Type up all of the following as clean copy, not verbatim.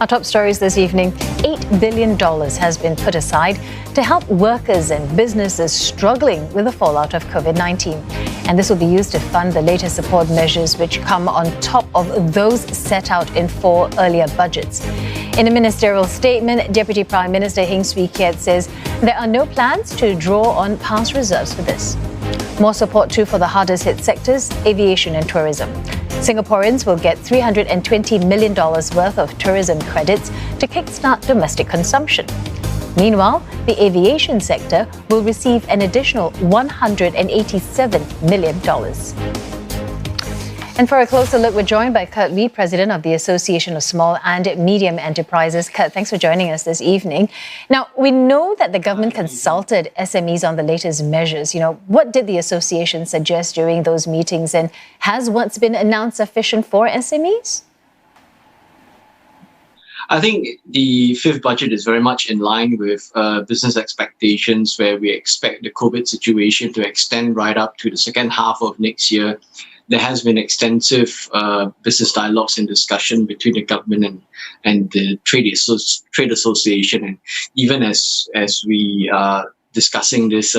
Our top stories this evening. $8 billion has been put aside to help workers and businesses struggling with the fallout of COVID-19. And this will be used to fund the latest support measures which come on top of those set out in 4 earlier budgets. In a ministerial statement, Deputy Prime Minister Heng Swee Keat says there are no plans to draw on past reserves for this. More support too for the hardest hit sectors, aviation and tourism. Singaporeans will get $320 million worth of tourism credits to kickstart domestic consumption. Meanwhile, the aviation sector will receive an additional $187 million. And for a closer look, we're joined by Kurt Lee, President of the Association of Small and Medium Enterprises. Kurt, thanks for joining us this evening. Now, we know that the government consulted SMEs on the latest measures. What did the association suggest during those meetings, and has what's been announced sufficient for SMEs? I think the fifth budget is very much in line with business expectations, where we expect the COVID situation to extend right up to the second half of next year. There has been extensive business dialogues and discussion between the government and the trade association. And even as we are discussing this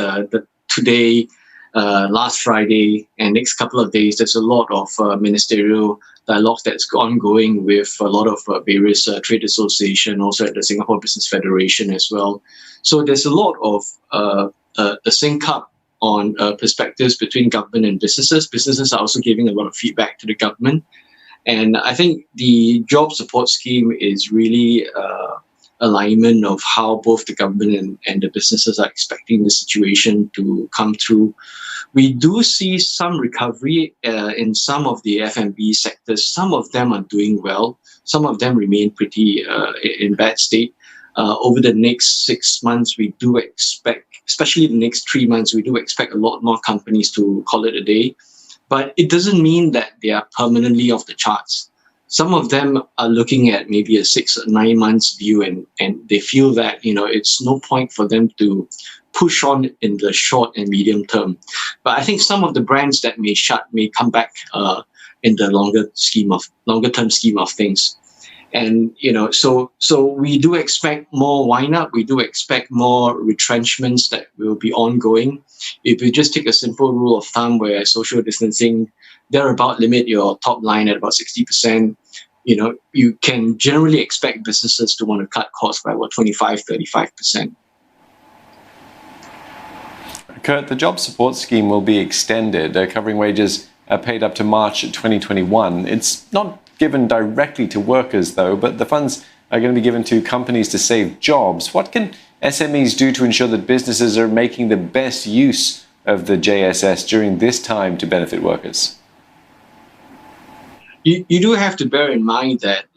today, last Friday, and next couple of days, there's a lot of ministerial dialogue that's ongoing with a lot of various trade association, also at the Singapore Business Federation as well. So there's a lot of a sync up on perspectives between government and businesses. Businesses are also giving a lot of feedback to the government. And I think the job support scheme is really alignment of how both the government and the businesses are expecting the situation to come through. We do see some recovery in some of the F&B sectors. Some of them are doing well. Some of them remain pretty in bad state. Over the next 6 months, we do expect, especially the next 3 months, we do expect a lot more companies to call it a day. But it doesn't mean that they are permanently off the charts. Some of them are looking at maybe a 6 or 9 months view, and they feel that it's no point for them to push on in the short and medium term. But I think some of the brands that may shut may come back in the longer term scheme of things. And so we do expect more wind up. We do expect more retrenchments that will be ongoing. If you just take a simple rule of thumb where social distancing, thereabout limit your top line at about 60%, you can generally expect businesses to want to cut costs by about 25-35%. Kurt, the job support scheme will be extended, covering wages paid up to March 2021. It's not given directly to workers, though, but the funds are going to be given to companies to save jobs. What can SMEs do to ensure that businesses are making the best use of the JSS during this time to benefit workers? You do have to bear in mind that,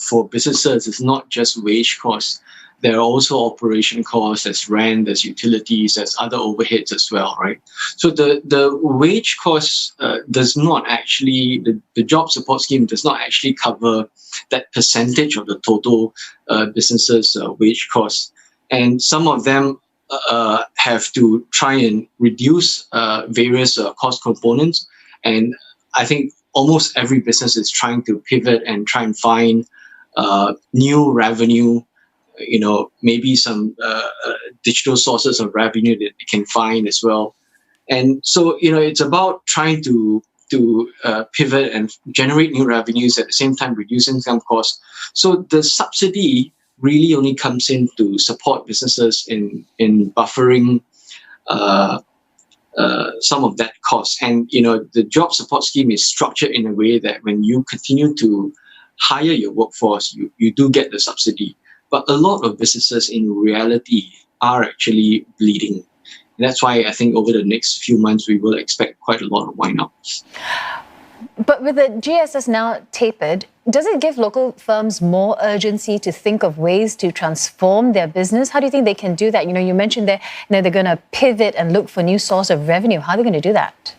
for businesses, it's not just wage costs. There are also operation costs, there's rent, there's utilities, there's other overheads as well, right? So the wage costs does not actually, the job support scheme does not actually cover that percentage of the total businesses' wage costs. And some of them have to try and reduce various cost components. And I think almost every business is trying to pivot and try and find new revenue, maybe some digital sources of revenue that they can find as well. And so, it's about trying to pivot and generate new revenues at the same time reducing some costs. So the subsidy really only comes in to support businesses in buffering some of that cost. And, the job support scheme is structured in a way that when you continue to hire your workforce, you do get the subsidy. But a lot of businesses in reality are actually bleeding. And that's why I think over the next few months, we will expect quite a lot of wind-ups. But with the GSS now tapered, does it give local firms more urgency to think of ways to transform their business? How do you think they can do that? You mentioned that they're going to pivot and look for new source of revenue. How are they going to do that?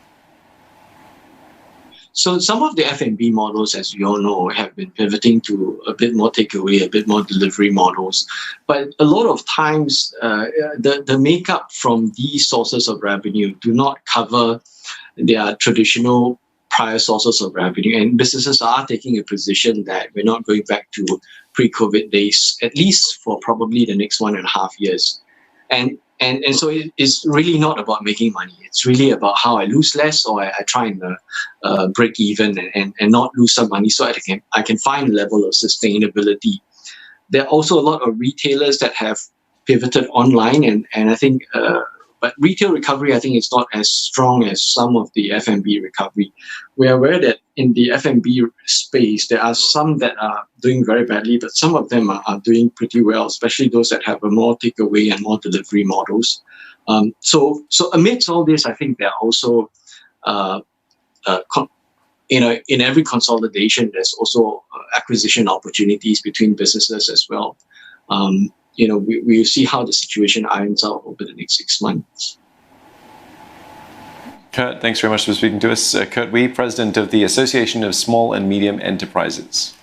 So some of the F&B models, as we all know, have been pivoting to a bit more takeaway, a bit more delivery models. But a lot of times, the makeup from these sources of revenue do not cover their traditional prior sources of revenue. And businesses are taking a position that we're not going back to pre-COVID days, at least for probably the next 1.5 years. And so it's really not about making money. It's really about how I lose less, or I try and break even and not lose some money, so I can find a level of sustainability. There are also a lot of retailers that have pivoted online, and I think, but retail recovery, I think, is not as strong as some of the F&B recovery. We are aware that in the F&B space, there are some that are doing very badly, but some of them are doing pretty well, especially those that have a more takeaway and more delivery models. So amidst all this, I think there are also, in every consolidation, there's also acquisition opportunities between businesses as well. We'll see how the situation irons out over the next 6 months. Kurt, thanks very much for speaking to us. Kurt Wee, President of the Association of Small and Medium Enterprises.